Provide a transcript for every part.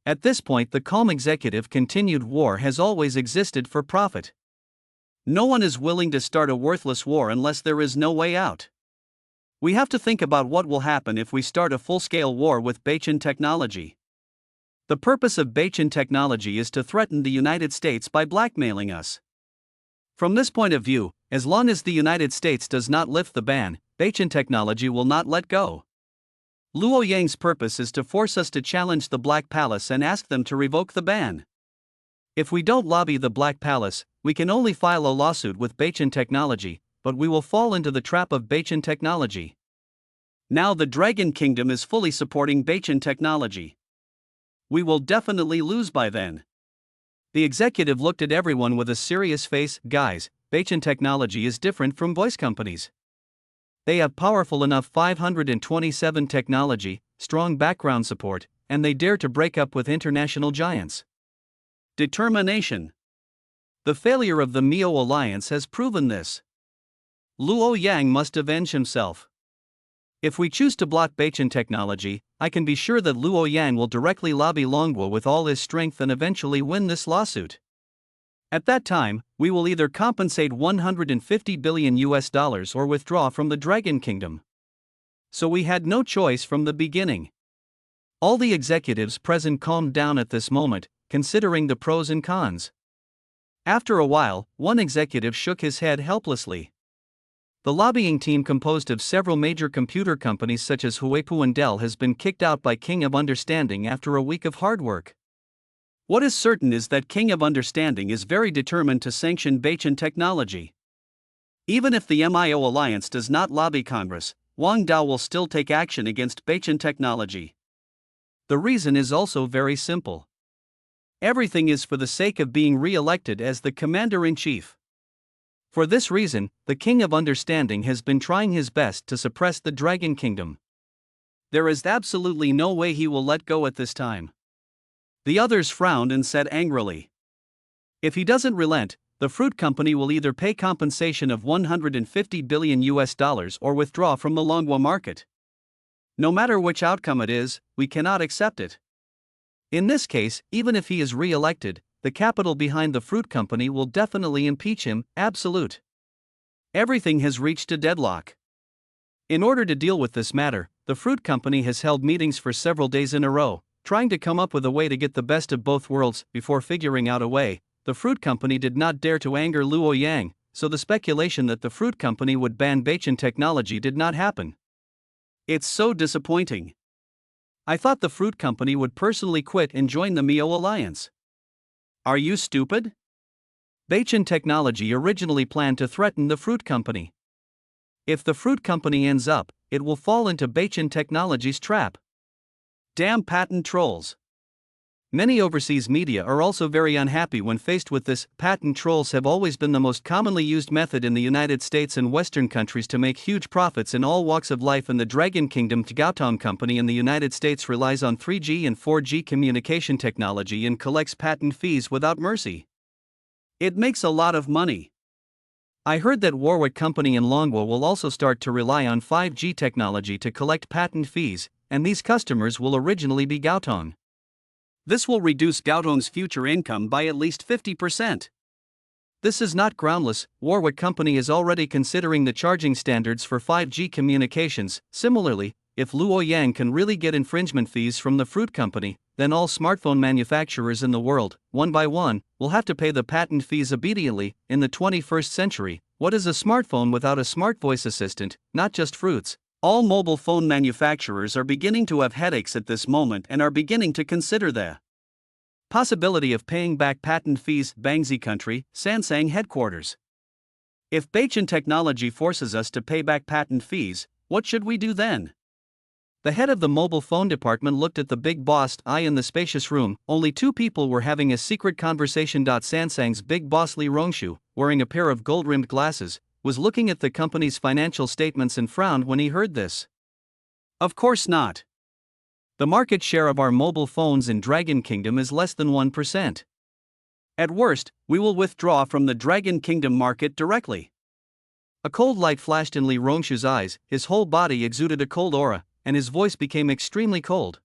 At this point, the calm executive continued, war has always existed for profit. No one is willing to start a worthless war unless there is no way out. We have to think about what will happen if we start a full-scale war with Beichin technology. The purpose of Beichin technology is to threaten the United States by blackmailing us. From this point of view, as long as the United States does not lift the ban, Beichin technology will not let go. Luo Yang's purpose is to force us to challenge the Black Palace and ask them to revoke the ban. If we don't lobby the Black Palace, we can only file a lawsuit with Beichin technology, but we will fall into the trap of Beichin technology. Now the Dragon Kingdom is fully supporting Beichin technology. We will definitely lose by then. The executive looked at everyone with a serious face. Guys, Beichin technology is different from voice companies. They have powerful enough 527 technology, strong background support, and they dare to break up with international giants. Determination. The failure of the Mio Alliance has proven this. Luo Yang must avenge himself. If we choose to block Beichin technology, I can be sure that Luo Yang will directly lobby Longguo with all his strength and eventually win this lawsuit. At that time, we will either compensate $150 billion or withdraw from the Dragon Kingdom. So we had no choice from the beginning. All the executives present calmed down at this moment, considering the pros and cons. After a while, one executive shook his head helplessly. The lobbying team, composed of several major computer companies such as Huipu and Dell, has been kicked out by King of Understanding after a week of hard work. What is certain is that King of Understanding is very determined to sanction Beichin technology. Even if the MIO Alliance does not lobby Congress, Wang Dao will still take action against Beichin technology. The reason is also very simple. Everything is for the sake of being re-elected as the Commander-in-Chief. For this reason, the King of Understanding has been trying his best to suppress the Dragon Kingdom. There is absolutely no way he will let go at this time. The others frowned and said angrily, if he doesn't relent, the fruit company will either pay compensation of $150 billion or withdraw from the Longguo market. No matter which outcome it is, we cannot accept it. In this case, even if he is re-elected, the capital behind the fruit company will definitely impeach him. Absolute. Everything has reached a deadlock. In order to deal with this matter, the fruit company has held meetings for several days in a row, trying to come up with a way to get the best of both worlds. Before figuring out a way, the fruit company did not dare to anger Luo Yang, so the speculation that the fruit company would ban Beichin technology did not happen. It's so disappointing. I thought the fruit company would personally quit and join the Mio Alliance. Are you stupid? Beichin technology originally planned to threaten the fruit company. If the fruit company ends up, it will fall into Beichin technology's trap. Damn patent trolls. Many overseas media are also very unhappy when faced with this. Patent trolls have always been the most commonly used method in the United States and Western countries to make huge profits in all walks of life. In the Dragon Kingdom, Gaotong Company in the United States relies on 3G and 4G communication technology and collects patent fees without mercy. It makes a lot of money. I heard that Warwick Company in Longguo will also start to rely on 5G technology to collect patent fees, and these customers will originally be Gaotong. This will reduce Gaotong's future income by at least 50%. This is not groundless. Warwick Company is already considering the charging standards for 5G communications. Similarly, if Luo Yang can really get infringement fees from the fruit company, then all smartphone manufacturers in the world, one by one, will have to pay the patent fees immediately. In the 21st century, what is a smartphone without a smart voice assistant? Not just fruits. All mobile phone manufacturers are beginning to have headaches at this moment and are beginning to consider the possibility of paying back patent fees. Bangzi Country, Sansang headquarters. If Beichin technology forces us to pay back patent fees, what should we do then? The head of the mobile phone department looked at the big boss. In the spacious room, only two people were having a secret conversation. Sansang's big boss Li Rongshu, wearing a pair of gold-rimmed glasses, was looking at the company's financial statements and frowned when he heard this. Of course not. The market share of our mobile phones in Dragon Kingdom is less than 1%. At worst, we will withdraw from the Dragon Kingdom market directly. A cold light flashed in Li Rongshu's eyes, his whole body exuded a cold aura, and his voice became extremely cold.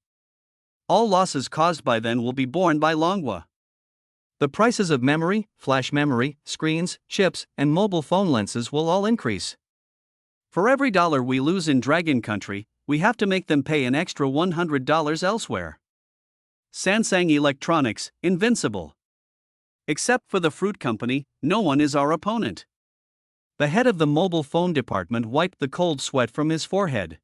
All losses caused by then will be borne by Longhua. The prices of memory, flash memory, screens, chips, and mobile phone lenses will all increase. For every dollar we lose in Dragon Country, we have to make them pay an extra $100 elsewhere. Samsung Electronics, invincible. Except for the fruit company, no one is our opponent. The head of the mobile phone department wiped the cold sweat from his forehead.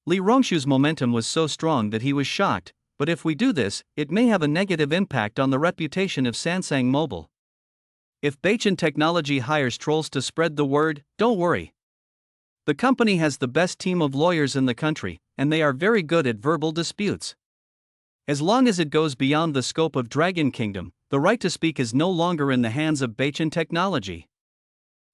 Li Rongshu's momentum was so strong that he was shocked, but if we do this, it may have a negative impact on the reputation of Samsung Mobile. If Baichun Technology hires trolls to spread the word, don't worry. The company has the best team of lawyers in the country, and they are very good at verbal disputes. As long as it goes beyond the scope of Dragon Kingdom, the right to speak is no longer in the hands of Baichun Technology.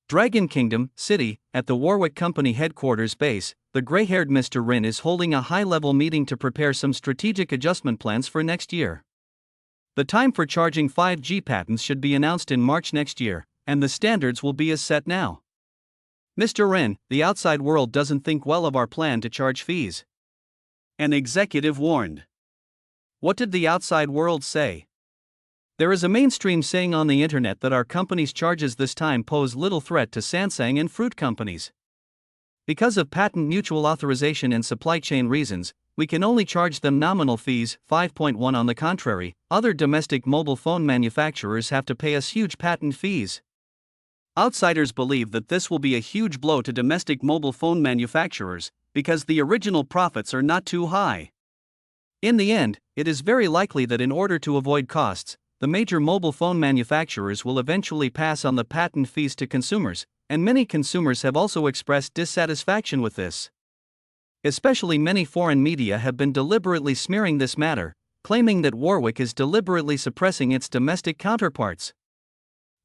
Dragon Kingdom, City, at the Warwick Company headquarters base, the gray-haired Mr. Rin is holding a high-level meeting to prepare some strategic adjustment plans for next year. The time for charging 5G patents should be announced in March next year, and the standards will be as set now. Mr. Rin, the outside world doesn't think well of our plan to charge fees. An executive warned. What did the outside world say? There is a mainstream saying on the internet that our company's charges this time pose little threat to Samsung and fruit companies. Because of patent mutual authorization and supply chain reasons, we can only charge them nominal fees. 5.1 On the contrary, other domestic mobile phone manufacturers have to pay us huge patent fees. Outsiders believe that this will be a huge blow to domestic mobile phone manufacturers, because the original profits are not too high. In the end, it is very likely that in order to avoid costs, the major mobile phone manufacturers will eventually pass on the patent fees to consumers, and many consumers have also expressed dissatisfaction with this. Especially many foreign media have been deliberately smearing this matter, claiming that Warwick is deliberately suppressing its domestic counterparts.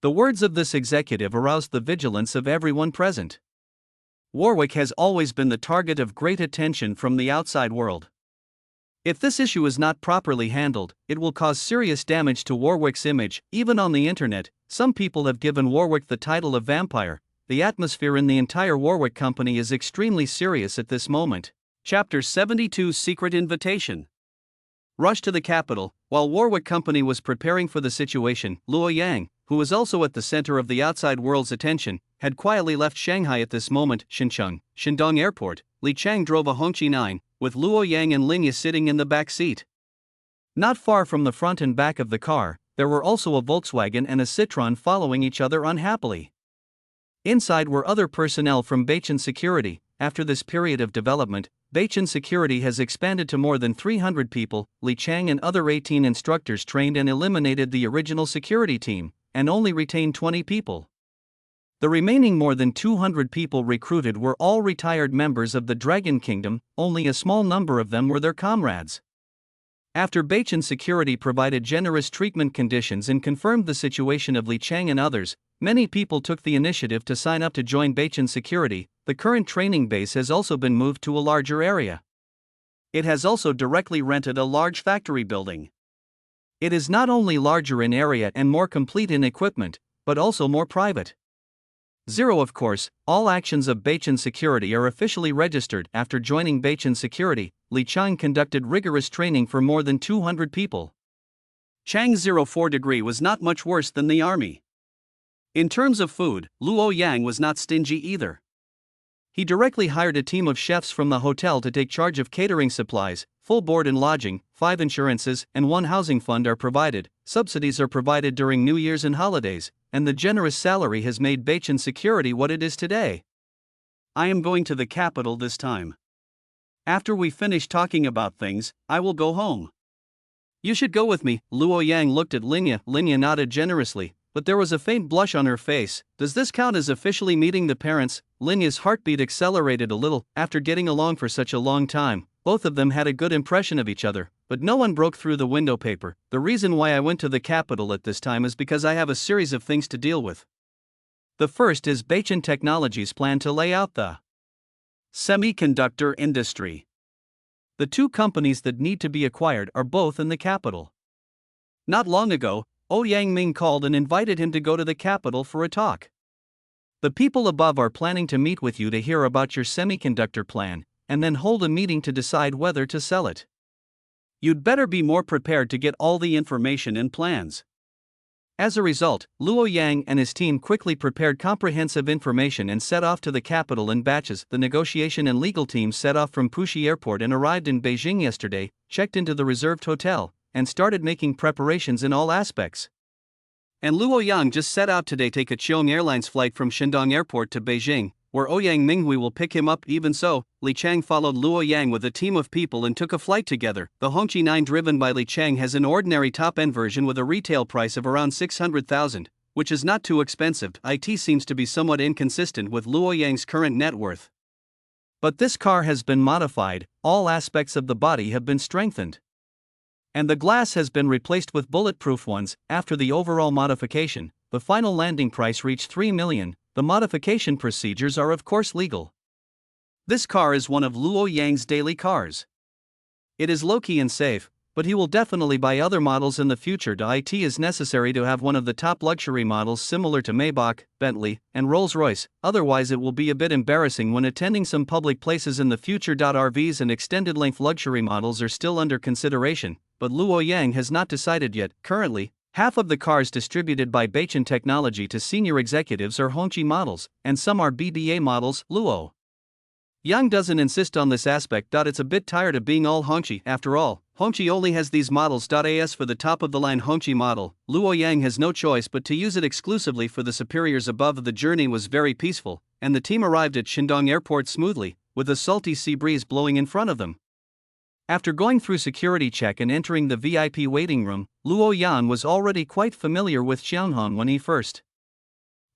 The words of this executive aroused the vigilance of everyone present. Warwick has always been the target of great attention from the outside world. If this issue is not properly handled, it will cause serious damage to Warwick's image. Even on the internet, some people have given Warwick the title of vampire. The atmosphere in the entire Warwick company is extremely serious at this moment. Chapter 72 Secret Invitation. Rush to the capital. While Warwick company was preparing for the situation, Luo Yang, who was also at the center of the outside world's attention, had quietly left Shanghai at this moment. Shandong Airport. Li Chang drove a Hongqi 9, with Luo Yang and Lingya sitting in the back seat. Not far from the front and back of the car, there were also a Volkswagen and a Citroën following each other unhappily. Inside were other personnel from Baichun Security. After this period of development, Baichun Security has expanded to more than 300 people. Li Chang and other 18 instructors trained and eliminated the original security team, and only retained 20 people. The remaining more than 200 people recruited were all retired members of the Dragon Kingdom, only a small number of them were their comrades. After Baichun Security provided generous treatment conditions and confirmed the situation of Li Chang and others, many people took the initiative to sign up to join Baichun Security. The current training base has also been moved to a larger area. It has also directly rented a large factory building. It is not only larger in area and more complete in equipment, but also more private. Of course, all actions of Baichun Security are officially registered. After joining Baichun Security, Li Chang conducted rigorous training for more than 200 people. Chang's 04 degree was not much worse than the army. In terms of food, Luo Yang was not stingy either. He directly hired a team of chefs from the hotel to take charge of catering supplies. Full board and lodging, 5 insurances, and 1 housing fund are provided. Subsidies are provided during New Year's and holidays, and the generous salary has made Baichun Security what it is today. I am going to the capital this time. After we finish talking about things, I will go home. You should go with me. Luo Yang looked at Lingya. Lingya nodded generously, but there was a faint blush on her face. Does this count as officially meeting the parents? Lingya's heartbeat accelerated a little. After getting along for such a long time, both of them had a good impression of each other, but no one broke through the window paper. The reason why I went to the capital at this time is because I have a series of things to deal with. The first is Baichun Technology's plan to lay out the semiconductor industry. The 2 companies that need to be acquired are both in the capital. Not long ago, Yang Ming called and invited him to go to the capital for a talk. The people above are planning to meet with you to hear about your semiconductor plan, and then hold a meeting to decide whether to sell it. You'd better be more prepared to get all the information and plans. As a result, Luo Yang and his team quickly prepared comprehensive information and set off to the capital in batches. The negotiation and legal teams set off from Puxi Airport and arrived in Beijing yesterday, checked into the reserved hotel, and started making preparations in all aspects. And Luo Yang just set out today to take a Cheong Airlines flight from Shandong Airport to Beijing, where Ouyang Minghui will pick him up. Even so, Li Chang followed Luo Yang with a team of people and took a flight together. The Hongqi 9 driven by Li Chang has an ordinary top-end version with a retail price of around 600,000, which is not too expensive. It seems to be somewhat inconsistent with Luo Yang's current net worth. But this car has been modified, all aspects of the body have been strengthened. And the glass has been replaced with bulletproof ones. After the overall modification, the final landing price reached 3 million. The modification procedures are of course legal. This car is one of Luo Yang's daily cars. It is low-key and safe, but he will definitely buy other models in the future. It is necessary to have one of the top luxury models similar to Maybach, Bentley, and Rolls-Royce, otherwise it will be a bit embarrassing when attending some public places in the future. RVs and extended-length luxury models are still under consideration, but Luo Yang has not decided yet. Currently, half of the cars distributed by Baichen Technology to senior executives are Hongqi models, and some are BBA models. Luo Yang doesn't insist on this aspect. It's a bit tired of being all Hongqi. After all, Hongqi only has these models. As for the top-of-the-line Hongqi model, Luo Yang has no choice but to use it exclusively for the superiors above. The journey was very peaceful, and the team arrived at Shandong Airport smoothly, with a salty sea breeze blowing in front of them. After going through security check and entering the VIP waiting room, Luo Yan was already quite familiar with Qianhong when he first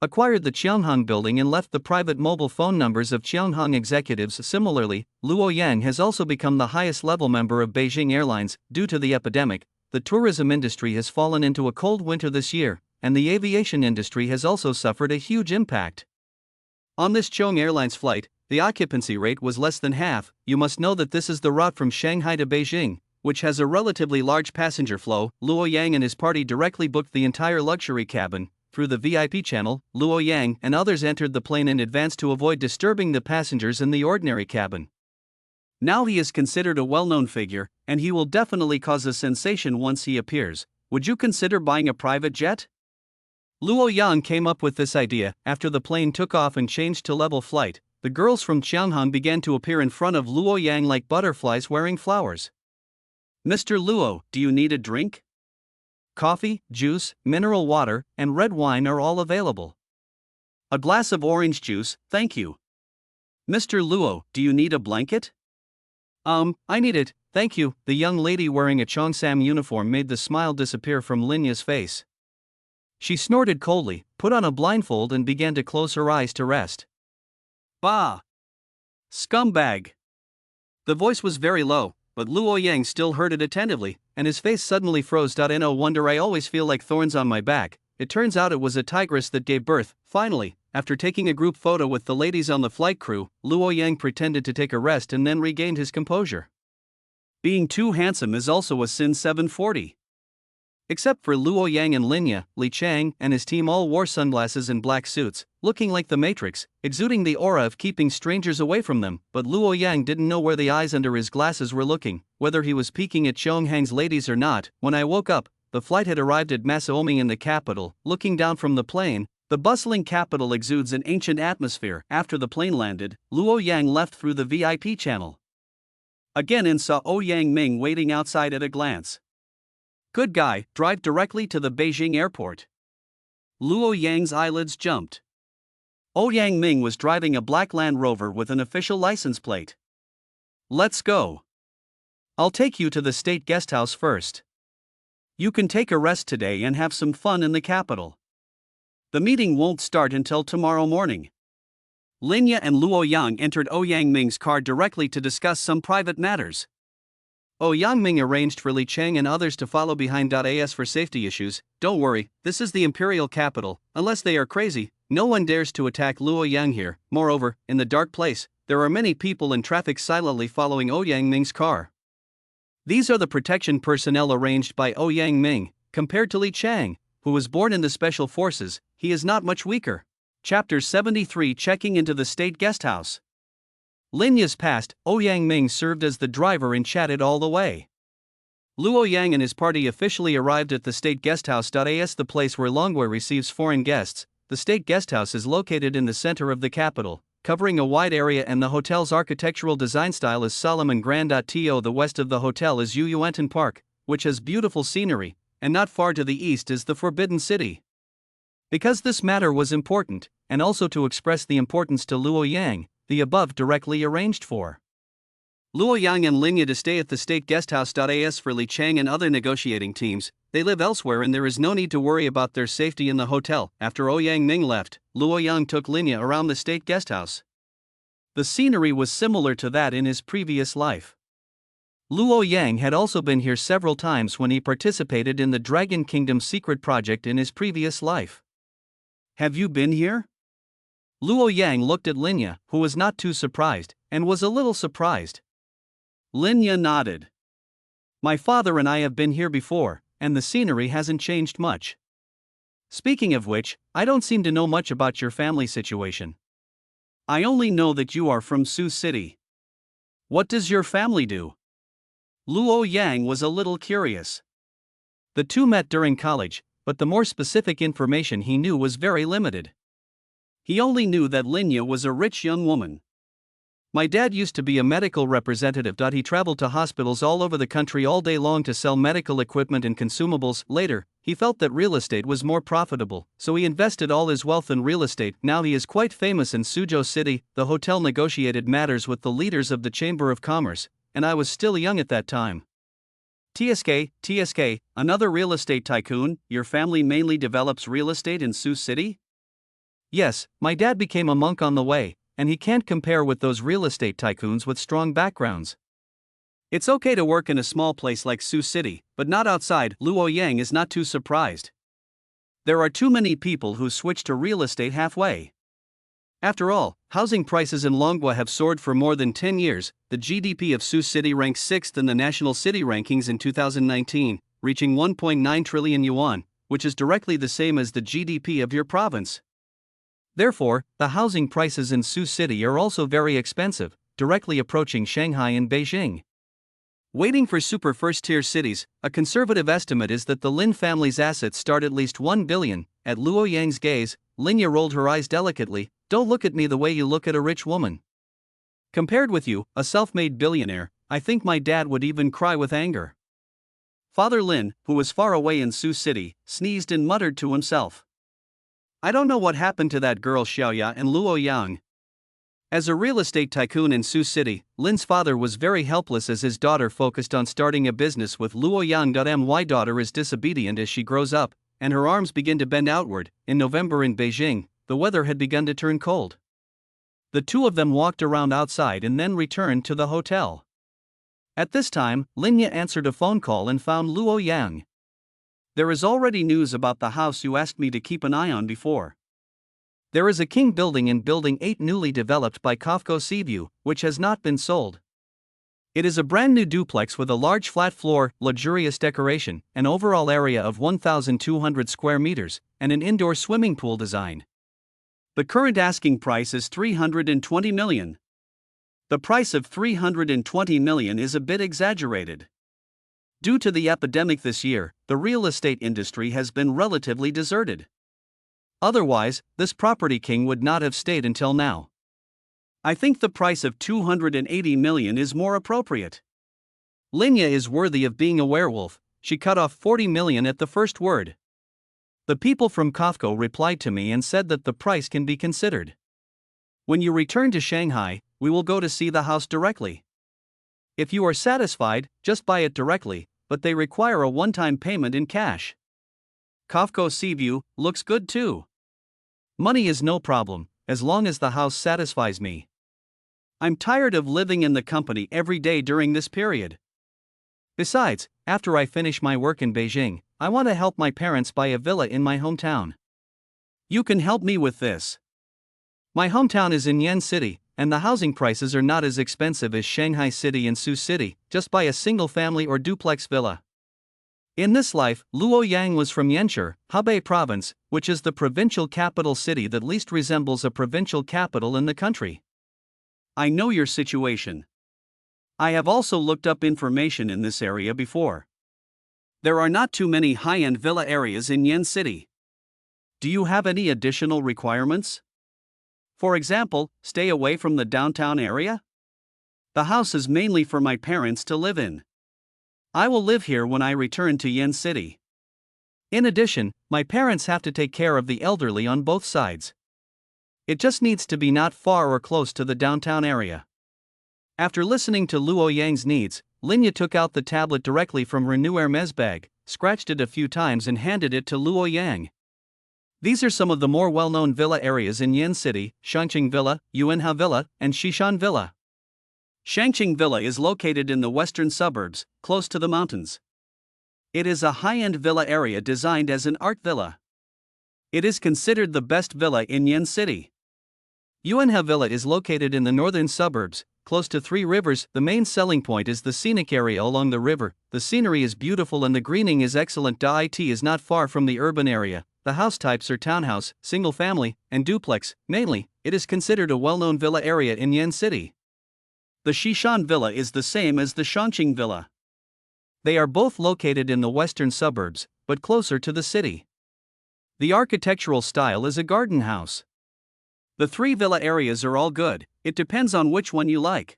acquired the Qianhong building and left the private mobile phone numbers of Qianhong executives. Similarly, Luo Yang has also become the highest level member of Beijing Airlines. Due to the epidemic, the tourism industry has fallen into a cold winter this year, and the aviation industry has also suffered a huge impact. On this Cheong Airlines flight, the occupancy rate was less than half. You must know that this is the route from Shanghai to Beijing, which has a relatively large passenger flow. Luo Yang and his party directly booked the entire luxury cabin. Through the VIP channel, Luo Yang and others entered the plane in advance to avoid disturbing the passengers in the ordinary cabin. Now he is considered a well-known figure, and he will definitely cause a sensation once he appears. Would you consider buying a private jet? Luo Yang came up with this idea. After the plane took off and changed to level flight, the girls from Qianhong began to appear in front of Luo Yang like butterflies wearing flowers. Mr. Luo, do you need a drink? Coffee, juice, mineral water, and red wine are all available. A glass of orange juice, thank you. Mr. Luo, do you need a blanket? I need it, thank you. The young lady wearing a Cheongsam uniform made the smile disappear from Linya's face. She snorted coldly, put on a blindfold and began to close her eyes to rest. Bah! Scumbag! The voice was very low, but Luo Yang still heard it attentively, and his face suddenly froze. No wonder I always feel like thorns on my back. It turns out it was a tigress that gave birth. Finally, after taking a group photo with the ladies on the flight crew, Luo Yang pretended to take a rest and then regained his composure. Being too handsome is also a sin. 740. Except for Luo Yang and Linya, Li Chang and his team all wore sunglasses and black suits, looking like the Matrix, exuding the aura of keeping strangers away from them. But Luo Yang didn't know where the eyes under his glasses were looking, whether he was peeking at Cheonghang's ladies or not. When I woke up, the flight had arrived at Masaomi in the capital. Looking down from the plane, the bustling capital exudes an ancient atmosphere. After the plane landed, Luo Yang left through the VIP channel again and saw Ouyang Ming waiting outside. At a glance, good guy, drive directly to the Beijing airport. Luo Yang's eyelids jumped. Ouyang Ming was driving a black Land Rover with an official license plate. Let's go. I'll take you to the state guest house first. You can take a rest today and have some fun in the capital. The meeting won't start until tomorrow morning. Linya and Luo Yang entered Ouyang Ming's car directly to discuss some private matters. Ouyang Ming arranged for Li Chang and others to follow behind. As for safety issues, don't worry, this is the imperial capital. Unless they are crazy, no one dares to attack Luo Yang here. Moreover, in the dark place, there are many people in traffic silently following Ouyang Ming's car. These are the protection personnel arranged by Ouyang Ming. Compared to Li Chang, who was born in the special forces, he is not much weaker. Chapter 73. Checking into the state guest house. Linya's past, Ouyang Ming served as the driver and chatted all the way. Luo Yang and his party officially arrived at the state guesthouse. As the place where Longwei receives foreign guests, the state guesthouse is located in the center of the capital, covering a wide area, and the hotel's architectural design style is solemn and grand. To the west of the hotel is Yuyuantan Park, which has beautiful scenery, and not far to the east is the Forbidden City. Because this matter was important, and also to express the importance to Luo Yang, the above directly arranged for Luo Yang and Lin Ye to stay at the state guesthouse. As for Li Chang and other negotiating teams, they live elsewhere and there is no need to worry about their safety in the hotel. After Ouyang Ming left, Luo Yang took Lin Ye around the state guesthouse. The scenery was similar to that in his previous life. Luo Yang had also been here several times when he participated in the Dragon Kingdom secret project in his previous life. Have you been here? Luo Yang looked at Lin Ye, who was not too surprised, and was a little surprised. Lin Ye nodded. My father and I have been here before, and the scenery hasn't changed much. Speaking of which, I don't seem to know much about your family situation. I only know that you are from Sioux City. What does your family do? Luo Yang was a little curious. The two met during college, but the more specific information he knew was very limited. He only knew that Lin Ye was a rich young woman. My dad used to be a medical representative. He traveled to hospitals all over the country all day long to sell medical equipment and consumables. Later, he felt that real estate was more profitable, so he invested all his wealth in real estate. Now he is quite famous in Suzhou City. The hotel negotiated matters with the leaders of the Chamber of Commerce, and I was still young at that time. TSK, another real estate tycoon. Your family mainly develops real estate in Sioux City? Yes, my dad became a monk on the way, and he can't compare with those real estate tycoons with strong backgrounds. It's okay to work in a small place like Sioux City, but not outside. Luo Yang is not too surprised. There are too many people who switch to real estate halfway. After all, housing prices in Longwa have soared for more than 10 years. The GDP of Sioux City ranks 6th in the national city rankings in 2019, reaching 1.9 trillion yuan, which is directly the same as the GDP of your province. Therefore, the housing prices in Sioux City are also very expensive, directly approaching Shanghai and Beijing. Waiting for super first-tier cities, a conservative estimate is that the Lin family's assets start at least 1 billion. At Luo Yang's gaze, Lin Ye rolled her eyes delicately. Don't look at me the way you look at a rich woman. Compared with you, a self-made billionaire, I think my dad would even cry with anger. Father Lin, who was far away in Sioux City, sneezed and muttered to himself. I don't know what happened to that girl Xiaoya and Luo Yang. As a real estate tycoon in Sioux City, Lin's father was very helpless as his daughter focused on starting a business with Luo Yang. My daughter is disobedient as she grows up, and her arms begin to bend outward. In November in Beijing, the weather had begun to turn cold. The two of them walked around outside and then returned to the hotel. At this time, Lin Ye answered a phone call and found Luo Yang. There is already news about the house you asked me to keep an eye on before. There is a king building in Building 8 newly developed by Kofco Seaview, which has not been sold. It is a brand new duplex with a large flat floor, luxurious decoration, an overall area of 1,200 square meters, and an indoor swimming pool design. The current asking price is 320 million. The price of 320 million is a bit exaggerated. Due to the epidemic this year, the real estate industry has been relatively deserted. Otherwise, this property king would not have stayed until now. I think the price of 280 million is more appropriate. Lin Ye is worthy of being a werewolf. She cut off 40 million at the first word. The people from Kofco replied to me and said that the price can be considered. When you return to Shanghai, we will go to see the house directly. If you are satisfied, just buy it directly, but they require a one-time payment in cash. Kofco Seaview looks good too. Money is no problem, as long as the house satisfies me. I'm tired of living in the company every day during this period. Besides, after I finish my work in Beijing, I want to help my parents buy a villa in my hometown. You can help me with this. My hometown is in Yan City, and the housing prices are not as expensive as Shanghai City and Sioux City. Just buy a single family or duplex villa. In this life, Luo Yang was from Yanshi, Hebei province, which is the provincial capital city that least resembles a provincial capital in the country. I know your situation. I have also looked up information in this area before. There are not too many high-end villa areas in Yen City. Do you have any additional requirements? For example, stay away from the downtown area? The house is mainly for my parents to live in. I will live here when I return to Yen City. In addition, my parents have to take care of the elderly on both sides. It just needs to be not far or close to the downtown area. After listening to Luo Yang's needs, Linya took out the tablet directly from Renew Hermes' bag, scratched it a few times and handed it to Luo Yang. These are some of the more well-known villa areas in Yen City: Shangqing Villa, Yuanhao Villa, and Xishan Villa. Shangqing Villa is located in the western suburbs, close to the mountains. It is a high-end villa area designed as an art villa. It is considered the best villa in Yen City. Yuanhao Villa is located in the northern suburbs, close to three rivers. The main selling point is the scenic area along the river. The scenery is beautiful and the greening is excellent. It is not far from the urban area. The house types are townhouse, single family, and duplex. Mainly, it is considered a well-known villa area in Yen City. The Xishan Villa is the same as the Shangqing Villa. They are both located in the western suburbs, but closer to the city. The architectural style is a garden house. The three villa areas are all good, it depends on which one you like.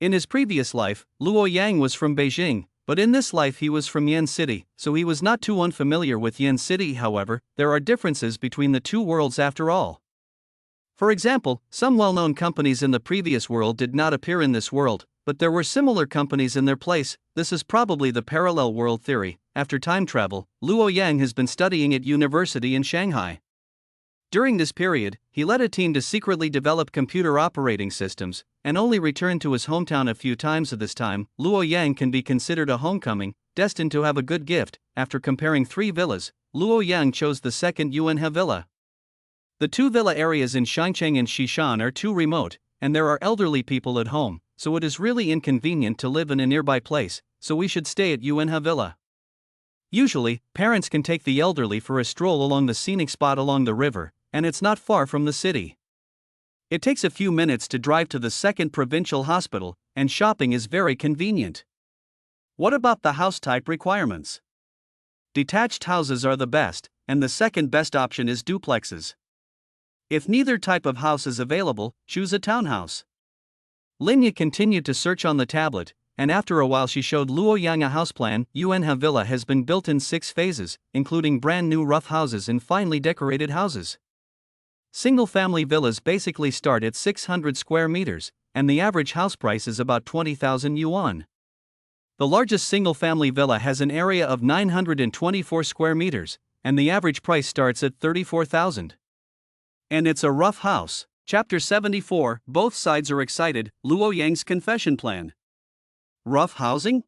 In his previous life, Luo Yang was from Beijing, but in this life he was from Yen City, so he was not too unfamiliar with Yen City. However, there are differences between the two worlds after all. For example, some well-known companies in the previous world did not appear in this world, but there were similar companies in their place. This is probably the parallel world theory. After time travel, Luo Yang has been studying at university in Shanghai. During this period, he led a team to secretly develop computer operating systems, and only returned to his hometown a few times. At this time, Luo Yang can be considered a homecoming, destined to have a good gift. After comparing three villas, Luo Yang chose the second Yuanhao Villa. The two villa areas in Shangqing and Xishan are too remote, and there are elderly people at home, so it is really inconvenient to live in a nearby place, so we should stay at Yuanhao Villa. Usually, parents can take the elderly for a stroll along the scenic spot along the river, and it's not far from the city. It takes a few minutes to drive to the second provincial hospital, and shopping is very convenient. What about the house type requirements? Detached houses are the best, and the second best option is duplexes. If neither type of house is available, choose a townhouse. Linya continued to search on the tablet, and after a while she showed Luo Yang a house plan. Yuanhao Villa has been built in 6 phases, including brand new rough houses and finely decorated houses. Single-family villas basically start at 600 square meters, and the average house price is about 20,000 yuan. The largest single-family villa has an area of 924 square meters, and the average price starts at 34,000. And it's a rough house. Chapter 74, both sides are excited. Luo Yang's confession plan. Rough housing?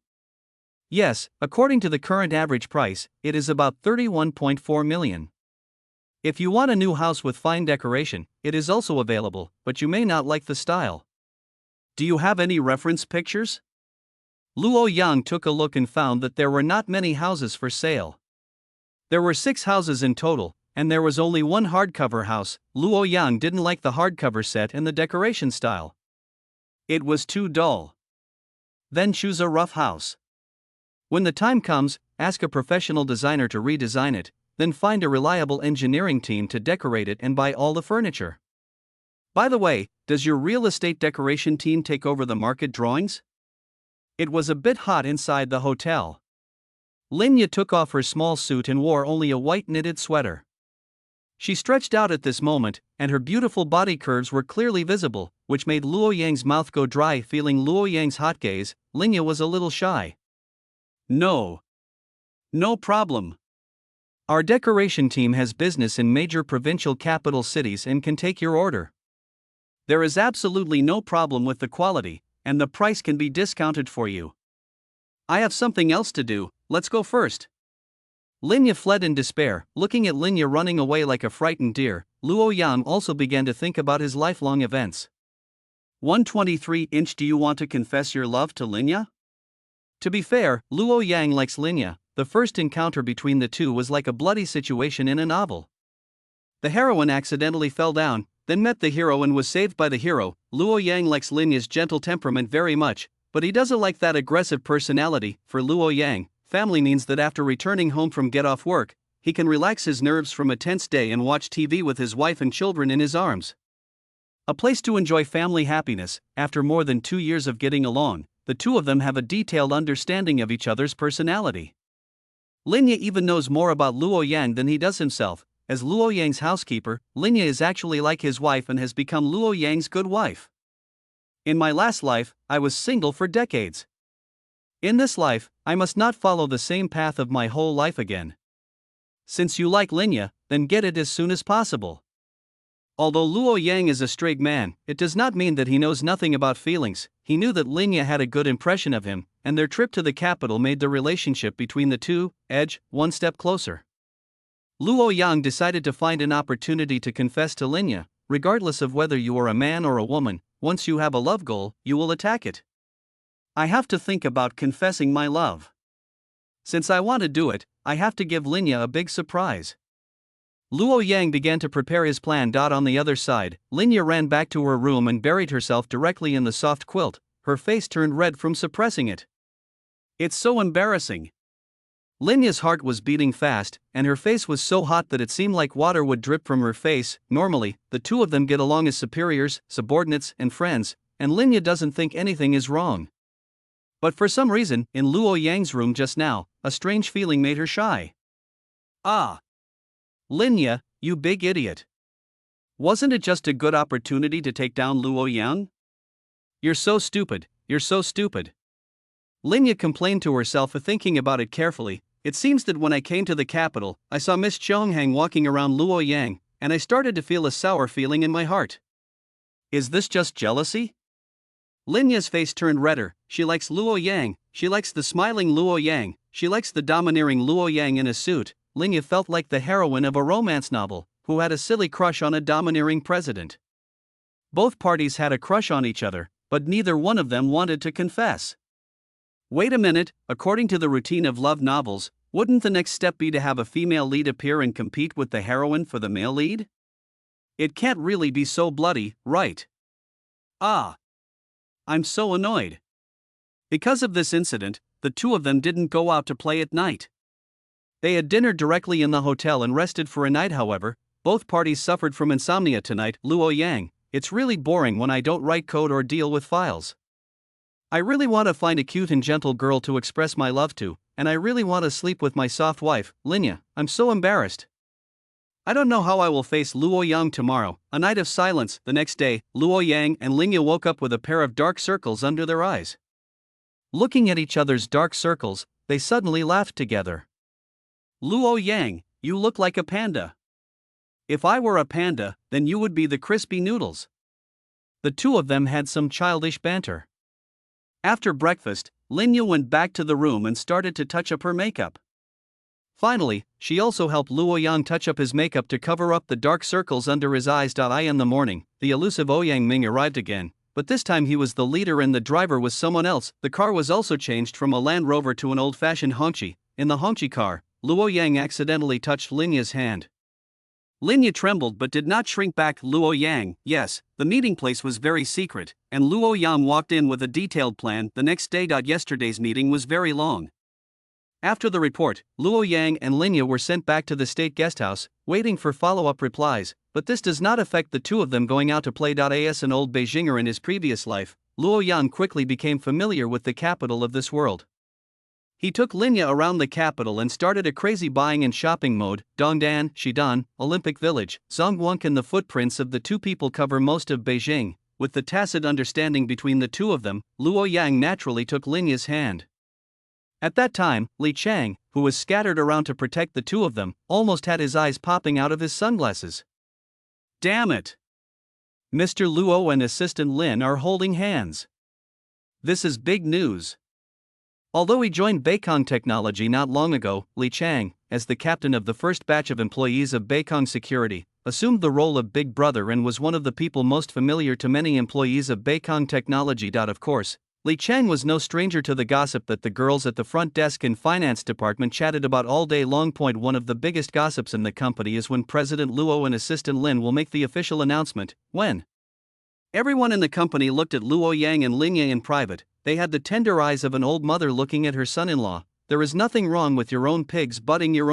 Yes, according to the current average price, it is about 31.4 million. If you want a new house with fine decoration, it is also available, but you may not like the style. Do you have any reference pictures? Luo Yang took a look and found that there were not many houses for sale. There were 6 houses in total, and there was only one hardcover house. Luo Yang didn't like the hardcover set and the decoration style. It was too dull. Then choose a rough house. When the time comes, ask a professional designer to redesign it, then find a reliable engineering team to decorate it and buy all the furniture. By the way, does your real estate decoration team take over the market drawings? It was a bit hot inside the hotel. Linya took off her small suit and wore only a white knitted sweater. She stretched out at this moment, and her beautiful body curves were clearly visible, which made Luo Yang's mouth go dry. Feeling Luo Yang's hot gaze, Linya was a little shy. No problem. Our decoration team has business in major provincial capital cities and can take your order. There is absolutely no problem with the quality, and the price can be discounted for you. I have something else to do, let's go first. Linya fled in despair. Looking at Linya running away like a frightened deer, Luo Yang also began to think about his lifelong events. 123-inch. Do you want to confess your love to Linya? To be fair, Luo Yang likes Linya. The first encounter between the two was like a bloody situation in a novel. The heroine accidentally fell down, then met the hero and was saved by the hero. Luo Yang likes Linya's gentle temperament very much, but he doesn't like that aggressive personality. For Luo Yang, family means that after returning home from get off work, he can relax his nerves from a tense day and watch TV with his wife and children in his arms. A place to enjoy family happiness. After more than 2 years of getting along, the two of them have a detailed understanding of each other's personality. Linya even knows more about Luo Yang than he does himself. As Luo Yang's housekeeper, Linya is actually like his wife and has become Luo Yang's good wife. In my last life, I was single for decades. In this life, I must not follow the same path of my whole life again. Since you like Linya, then get it as soon as possible. Although Luo Yang is a straight man, it does not mean that he knows nothing about feelings. He knew that Linya had a good impression of him, and their trip to the capital made the relationship between the two edge one step closer. Luo Yang decided to find an opportunity to confess to Linya. Regardless of whether you are a man or a woman, once you have a love goal, you will attack it. I have to think about confessing my love. Since I want to do it, I have to give Linya a big surprise. Luo Yang began to prepare his plan. On the other side, Linya ran back to her room and buried herself directly in the soft quilt. Her face turned red from suppressing it. It's so embarrassing. Linya's heart was beating fast, and her face was so hot that it seemed like water would drip from her face. Normally, the two of them get along as superiors, subordinates, and friends, and Linya doesn't think anything is wrong. But for some reason, in Luo Yang's room just now, a strange feeling made her shy. Ah! Linya, you big idiot. Wasn't it just a good opportunity to take down Luo Yang? You're so stupid, you're so stupid. Linya complained to herself for thinking about it carefully. It seems that when I came to the capital, I saw Miss Chonghang walking around Luo Yang, and I started to feel a sour feeling in my heart. Is this just jealousy? Linya's face turned redder. She likes Luo Yang, she likes the smiling Luo Yang, she likes the domineering Luo Yang in a suit. Linya felt like the heroine of a romance novel, who had a silly crush on a domineering president. Both parties had a crush on each other, but neither one of them wanted to confess. Wait a minute, according to the routine of love novels, wouldn't the next step be to have a female lead appear and compete with the heroine for the male lead? It can't really be so bloody, right? Ah! I'm so annoyed. Because of this incident, the two of them didn't go out to play at night. They had dinner directly in the hotel and rested for a night. However, both parties suffered from insomnia tonight. Luo Yang, it's really boring when I don't write code or deal with files. I really want to find a cute and gentle girl to express my love to, and I really want to sleep with my soft wife, Linya. I'm so embarrassed. I don't know how I will face Luo Yang tomorrow. A night of silence. The next day, Luo Yang and Linya woke up with a pair of dark circles under their eyes. Looking at each other's dark circles, they suddenly laughed together. Luo Yang, you look like a panda. If I were a panda, then you would be the crispy noodles. The two of them had some childish banter. After breakfast, Linya went back to the room and started to touch up her makeup. Finally, she also helped Luo Yang touch up his makeup to cover up the dark circles under his eyes. In the morning, the elusive Ouyang Ming arrived again, but this time he was the leader and the driver was someone else. The car was also changed from a Land Rover to an old-fashioned Hongqi. In the Hongqi car, Luo Yang accidentally touched Linya's hand. Linya trembled but did not shrink back. Luo Yang, yes, the meeting place was very secret, and Luo Yang walked in with a detailed plan. The next day. Yesterday's meeting was very long. After the report, Luo Yang and Linya were sent back to the state guesthouse, waiting for follow-up replies, but this does not affect the two of them going out to play. As an old Beijinger in his previous life, Luo Yang quickly became familiar with the capital of this world. He took Linya around the capital and started a crazy buying and shopping mode. Dongdan, Xidan, Olympic Village, Zhongguang, and the footprints of the two people cover most of Beijing. With the tacit understanding between the two of them, Luo Yang naturally took Linya's hand. At that time, Li Chang, who was scattered around to protect the two of them, almost had his eyes popping out of his sunglasses. Damn it! Mr. Luo and Assistant Lin are holding hands. This is big news. Although he joined Beikong Technology not long ago, Li Chang, as the captain of the first batch of employees of Beikong Security, assumed the role of Big Brother and was one of the people most familiar to many employees of Beikong Technology. Of course, Li Chang was no stranger to the gossip that the girls at the front desk and finance department chatted about all day long. One of the biggest gossips in the company is when President Luo and Assistant Lin will make the official announcement. When everyone in the company looked at Luo Yang and Linya in private, they had the tender eyes of an old mother looking at her son-in-law. there is nothing wrong with your own pigs butting your